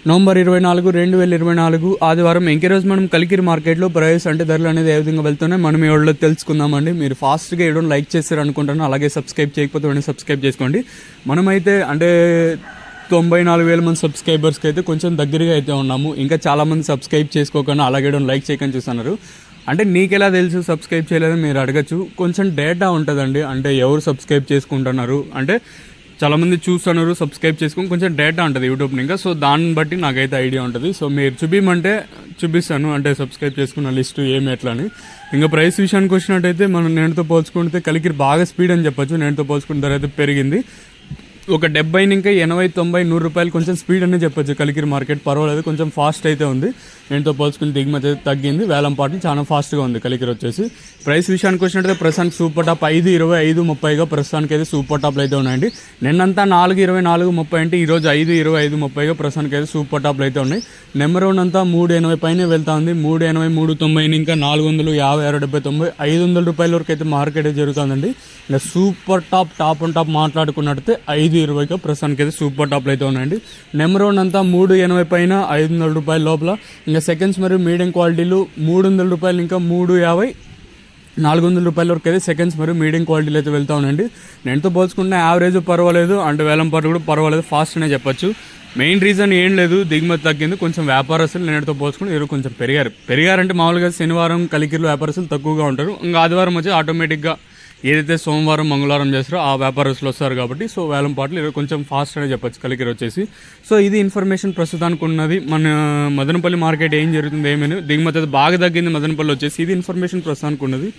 November 24, 2024 ఆదివారం. ఇంకే రోజు మనం కలికిరి మార్కెట్లో ప్రైస్ అంటే ధరలు అనేది ఏ విధంగా వెళ్తున్నాయి మనం ఈ వాళ్ళకి తెలుసుకుందామండి. మీరు ఫాస్ట్గా ఏదో లైక్ చేస్తారు అనుకుంటాను, అలాగే సబ్స్క్రైబ్ చేయకపోతే వెంటనే సబ్స్క్రైబ్ చేసుకోండి. మనమైతే అంటే 94,000 మంది సబ్స్క్రైబర్స్కి అయితే కొంచెం దగ్గరగా అయితే ఉన్నాము. ఇంకా చాలామంది సబ్స్క్రైబ్ చేసుకోకుండా అలాగే లైక్ చేయకుండా చూస్తున్నారు. అంటే నీకెలా తెలుసు సబ్స్క్రైబ్ చేయలేదని మీరు అడగచ్చు. కొంచెం డేటా ఉంటుందండి, అంటే ఎవరు సబ్స్క్రైబ్ చేసుకుంటున్నారు అంటే చాలామంది చూస్తున్నారు, సబ్స్క్రైబ్ చేసుకుని కొంచెం డేటా ఉంటుంది యూట్యూబ్ ఇంకా. సో దాన్ని బట్టి నాకైతే ఐడియా ఉంటుంది. సో మీరు చూపించమంటే చూపిస్తాను, అంటే సబ్స్క్రైబ్ చేసుకున్న లిస్టు ఏమి ఎట్లా అని. ఇంకా ప్రైస్ విషయానికి వచ్చినట్టయితే మనం నేనుతో పోల్చుకుంటే కలికిరి బాగా స్పీడ్ అని చెప్పొచ్చు. నేనుతో పోల్చుకున్న ధర అయితే పెరిగింది. ఒక 70 ఇంకా 80, 90, 100 రూపాయలు కొంచెం స్పీడ్ అనే చెప్పొచ్చు. కలికిరి మార్కెట్ పర్వాలేదు, కొంచెం ఫాస్ట్ అయితే ఉంది. నేనుతో పోల్చుకుని దిగుమతి అయితే తగ్గింది. వేలంపాటు చాలా ఫాస్ట్గా ఉంది కలికిరి వచ్చేసి. ప్రైస్ విషయానికి వచ్చినట్టయితే ప్రస్తుతానికి సూపర్ టాప్ 5.20, 5.30గా ప్రస్తుతానికి అయితే సూపర్ టాప్లు అయితే ఉన్నాయండి. నిన్నంతా 4.20, 4.30 అంటే ఈరోజు 5.20, 5.30గా ప్రస్తుతానికి అయితే సూపర్ టాప్లు అయితే ఉన్నాయి. నెంబర్ 1 అంతా 3.80 పైన వెళ్తా ఉంది. 3.80, 3.90 ఇంకా 450, 50, 60, 70, 500 రూపాయల వరకు అయితే మార్కెట్ అయితే జరుగుతుందండి. ఇంకా సూపర్ టాప్ ఆన్ టాప్ మాట్లాడుకున్నట్టయితే 5.20గా ప్రస్తుతానికి అయితే సూపర్ టాప్లు అయితే ఉన్నాయండి. నెంబర్ 1 అంతా 3.80 పైన 500 రూపాయల లోపల. ఇంకా సెకండ్స్ మరియు మీడియం క్వాలిటీలు 300 రూపాయలు ఇంకా 3.50, 400 రూపాయల వరకు అయితే సెకండ్స్ మరియు మీడియం క్వాలిటీలు అయితే వెళ్తా ఉన్నాయండి. నేనుతో పోల్చుకుంటే యావరేజ్ పర్వాలేదు, అంటే వేలంపాటు కూడా పర్వాలేదు, ఫాస్ట్ అనే చెప్పొచ్చు. మెయిన్ రీజన్ ఏం లేదు, దిగుమతి తగ్గింది. కొంచెం వ్యాపారస్తులు నేనుతో పోల్చుకుని ఎవరు కొంచెం పెరిగారంటే మామూలుగా శనివారం కలికిరిలో వ్యాపారస్తులు తక్కువగా ఉంటారు. ఇంకా ఆదివారం వచ్చి ఆటోమేటిక్గా ఏదైతే సోమవారం, మంగళవారం చేస్తారో ఆ వ్యాపారస్తులు వస్తారు కాబట్టి సో వేలంపాట్లు కొంచెం ఫాస్ట్ అనే చెప్పొచ్చు కలికిరి వచ్చేసి. సో ఇది ఇన్ఫర్మేషన్ ప్రస్తుతానికి ఉన్నది. మన మదనపల్లి మార్కెట్ ఏం జరుగుతుంది ఏమని. దిగుమతి బాగా తగ్గింది మదనపల్లి వచ్చేసి. ఇది ఇన్ఫర్మేషన్ ప్రస్తుతానికి ఉన్నది.